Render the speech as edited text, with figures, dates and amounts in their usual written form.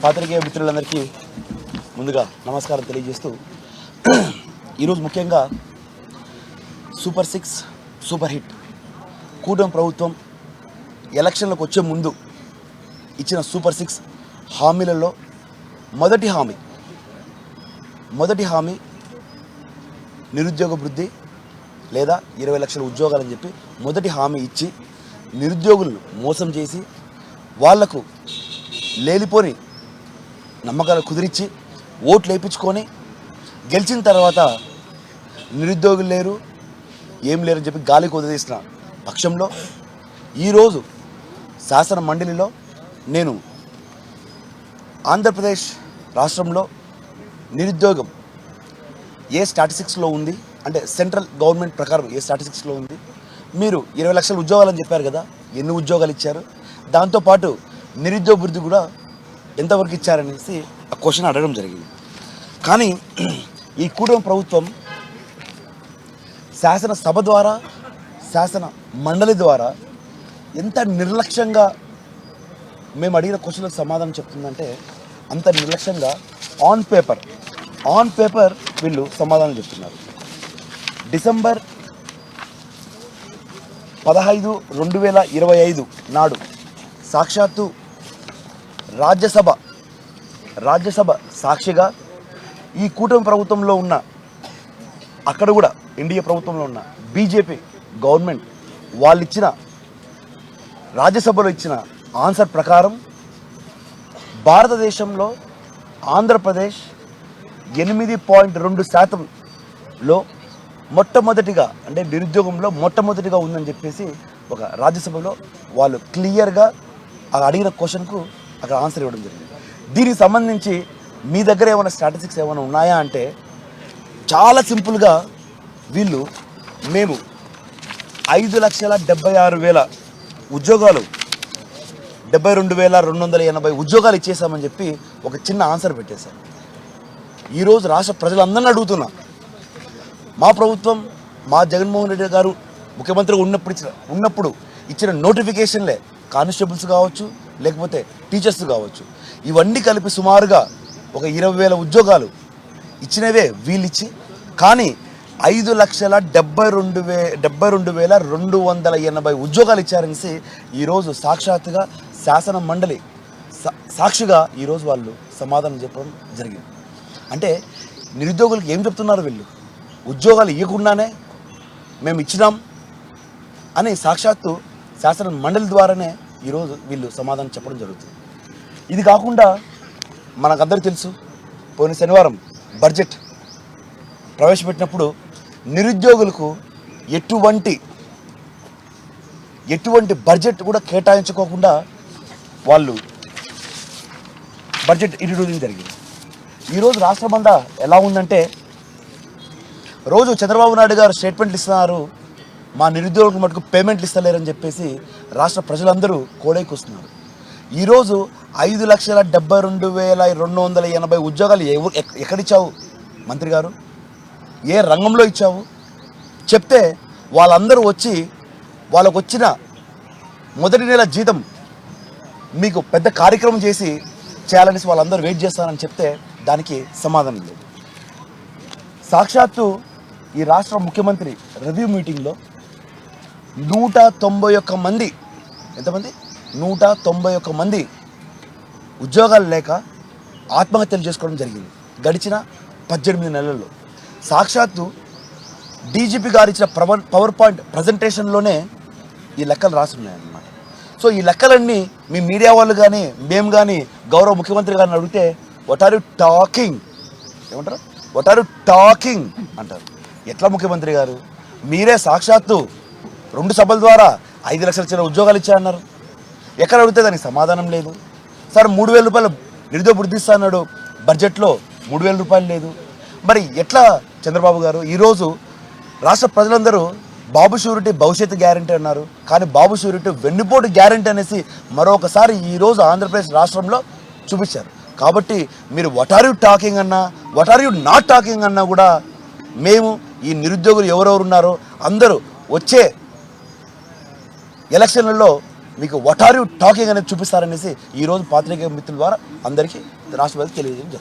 పాత్రికేయ మిత్రులందరికీ ముందుగా నమస్కారం తెలియజేస్తూ ఈరోజు ముఖ్యంగా సూపర్ 6 సూపర్ హిట్ కూటమి ప్రభుత్వం ఎలక్షన్లకు వచ్చే ముందు ఇచ్చిన సూపర్ 6 హామీలలో మొదటి హామీ నిరుద్యోగ వృద్ధి లేదా 20 లక్షల ఉద్యోగాలని చెప్పి మొదటి హామీ ఇచ్చి నిరుద్యోగులను మోసం చేసి వాళ్లకు లేనిపోని నమ్మకాలు కుదిరించి ఓట్లు వేయించుకొని గెలిచిన తర్వాత నిరుద్యోగులు లేరు ఏం లేరని చెప్పి గాలికి వదిలేసిన పక్షంలో ఈరోజు శాసన మండలిలో నేను ఆంధ్రప్రదేశ్ రాష్ట్రంలో నిరుద్యోగం ఏ స్టాటిస్టిక్స్లో ఉంది అంటే సెంట్రల్ గవర్నమెంట్ ప్రకారం ఏ స్టాటిస్టిక్స్లో ఉంది, మీరు 20 లక్షల ఉద్యోగాలు అని చెప్పారు కదా, ఎన్ని ఉద్యోగాలు ఇచ్చారు, దాంతోపాటు నిరుద్యోగ వృద్ధి కూడా ఎంతవరకు ఇచ్చారనేసి ఆ క్వశ్చన్ అడగడం జరిగింది. కానీ ఈ కూటమి ప్రభుత్వం శాసనసభ ద్వారా శాసన మండలి ద్వారా ఎంత నిర్లక్ష్యంగా మేము అడిగిన క్వశ్చన్లకు సమాధానం చెప్తుందంటే అంత నిర్లక్ష్యంగా ఆన్ పేపర్ వీళ్ళు సమాధానం చెప్తున్నారు. డిసెంబర్ 15, 2025 నాడు సాక్షాత్తు రాజ్యసభ సాక్షిగా ఈ కూటమి ప్రభుత్వంలో ఉన్న అక్కడ కూడా ఎన్డీఏ ప్రభుత్వంలో ఉన్న బీజేపీ గవర్నమెంట్ వాళ్ళు ఇచ్చిన రాజ్యసభలో ఇచ్చిన ఆన్సర్ ప్రకారం భారతదేశంలో ఆంధ్రప్రదేశ్ 8.2%లో మొట్టమొదటిగా అంటే నిరుద్యోగంలో మొట్టమొదటిగా ఉందని చెప్పేసి ఒక రాజ్యసభలో వాళ్ళు క్లియర్గా అడిగిన క్వశ్చన్కు అక్కడ ఆన్సర్ ఇవ్వడం జరిగింది. దీనికి సంబంధించి మీ దగ్గర ఏమైనా స్టాటిస్టిక్స్ ఏమైనా ఉన్నాయా అంటే చాలా సింపుల్గా వీళ్ళు మేము 5,76,000 ఉద్యోగాలు 72,280 ఉద్యోగాలు ఇచ్చేసామని చెప్పి ఒక చిన్న ఆన్సర్ పెట్టేశారు. ఈరోజు రాష్ట్ర ప్రజలందరినీ అడుగుతున్నా, మా ప్రభుత్వం మా జగన్మోహన్ రెడ్డి గారు ముఖ్యమంత్రిగా ఉన్నప్పుడు ఇచ్చిన నోటిఫికేషన్లే కానిస్టేబుల్స్ కావచ్చు లేకపోతే టీచర్స్ కావచ్చు ఇవన్నీ కలిపి సుమారుగా ఒక 20,000 ఉద్యోగాలు ఇచ్చినవే వీళ్ళిచ్చి, కానీ 5,72,280 ఉద్యోగాలు ఇచ్చారనేసి ఈరోజు సాక్షాత్తుగా శాసన మండలి సాక్షిగా ఈరోజు వాళ్ళు సమాధానం చెప్పడం జరిగింది. అంటే నిరుద్యోగులకు ఏం చెప్తున్నారు వీళ్ళు, ఉద్యోగాలు ఇవ్వకుండానే మేము ఇచ్చినాం అని సాక్షాత్తు శాసన మండలి ద్వారానే ఈరోజు వీళ్ళు సమాధానం చెప్పడం జరుగుతుంది. ఇది కాకుండా మనకందరికీ తెలుసు, పోయిన శనివారం బడ్జెట్ ప్రవేశపెట్టినప్పుడు నిరుద్యోగులకు ఎటువంటి బడ్జెట్ కూడా కేటాయించుకోకుండా వాళ్ళు బడ్జెట్ ఇంట్రడ్యూసింగ్ జరిగింది. ఈరోజు రాష్ట్రమంతా ఎలా ఉందంటే రోజు చంద్రబాబు నాయుడు గారు స్టేట్మెంట్లు ఇస్తున్నారు, మా నిరుద్యోగులకు మటుకు పేమెంట్లు ఇస్తలేరని చెప్పేసి రాష్ట్ర ప్రజలందరూ కోడైకొస్తున్నారు. ఈరోజు 5,72,280 ఉద్యోగాలు ఎక్కడిచ్చావు మంత్రి గారు, ఏ రంగంలో ఇచ్చావు చెప్తే వాళ్ళందరూ వచ్చి వాళ్ళకు వచ్చిన మొదటి నెల జీతం మీకు పెద్ద కార్యక్రమం చేయాలనేసి వాళ్ళందరూ వెయిట్ చేస్తారని చెప్తే దానికి సమాధానం లేదు. సాక్షాత్తు ఈ రాష్ట్ర ముఖ్యమంత్రి రివ్యూ మీటింగ్లో 191 మంది 191 మంది ఉద్యోగాలు లేక ఆత్మహత్యలు చేసుకోవడం జరిగింది గడిచిన 18 నెలల్లో. సాక్షాత్తు డీజీపీ గారు ఇచ్చిన పవర్ పాయింట్ ప్రజెంటేషన్లోనే ఈ లెక్కలు రాస్తున్నాయన్నమాట. సో ఈ లెక్కలన్నీ మీ మీడియా వాళ్ళు కానీ మేము కానీ గౌరవ ముఖ్యమంత్రి గారిని అడిగితే వాట్ ఆర్ యూ టాకింగ్ అంటారు. ఎట్లా ముఖ్యమంత్రి గారు, మీరే సాక్షాత్తు 2 సభల ద్వారా 5 లక్షల చిన్న ఉద్యోగాలు ఇచ్చారన్నారు, ఎక్కడ అడిగితే దానికి సమాధానం లేదు. సార్ 3,000 రూపాయలు నిరుద్యోగ వృద్ధి ఇస్తా అన్నాడు, బడ్జెట్లో 3,000 రూపాయలు లేదు. మరి ఎట్లా చంద్రబాబు గారు, ఈరోజు రాష్ట్ర ప్రజలందరూ బాబు షూరిటీ భవిష్యత్తు గ్యారంటీ అన్నారు, కానీ బాబు షూరిటీ వెన్నుపోటు గ్యారంటీ అనేసి మరొకసారి ఈరోజు ఆంధ్రప్రదేశ్ రాష్ట్రంలో చూపించారు. కాబట్టి మీరు వాట్ ఆర్ యూ టాకింగ్ అన్నా what are you not talking అన్నా కూడా మేము ఈ నిరుద్యోగులు ఎవరెవరు ఉన్నారో అందరూ వచ్చే ఎలక్షన్లలో మీకు వాట్ ఆర్ యూ టాకింగ్ అనేది చూపిస్తారనేసి ఈరోజు పాత్రికేయ మిత్రుల ద్వారా అందరికీ రాష్ట్ర ప్రజలకు తెలియజేయడం జరుగుతుంది.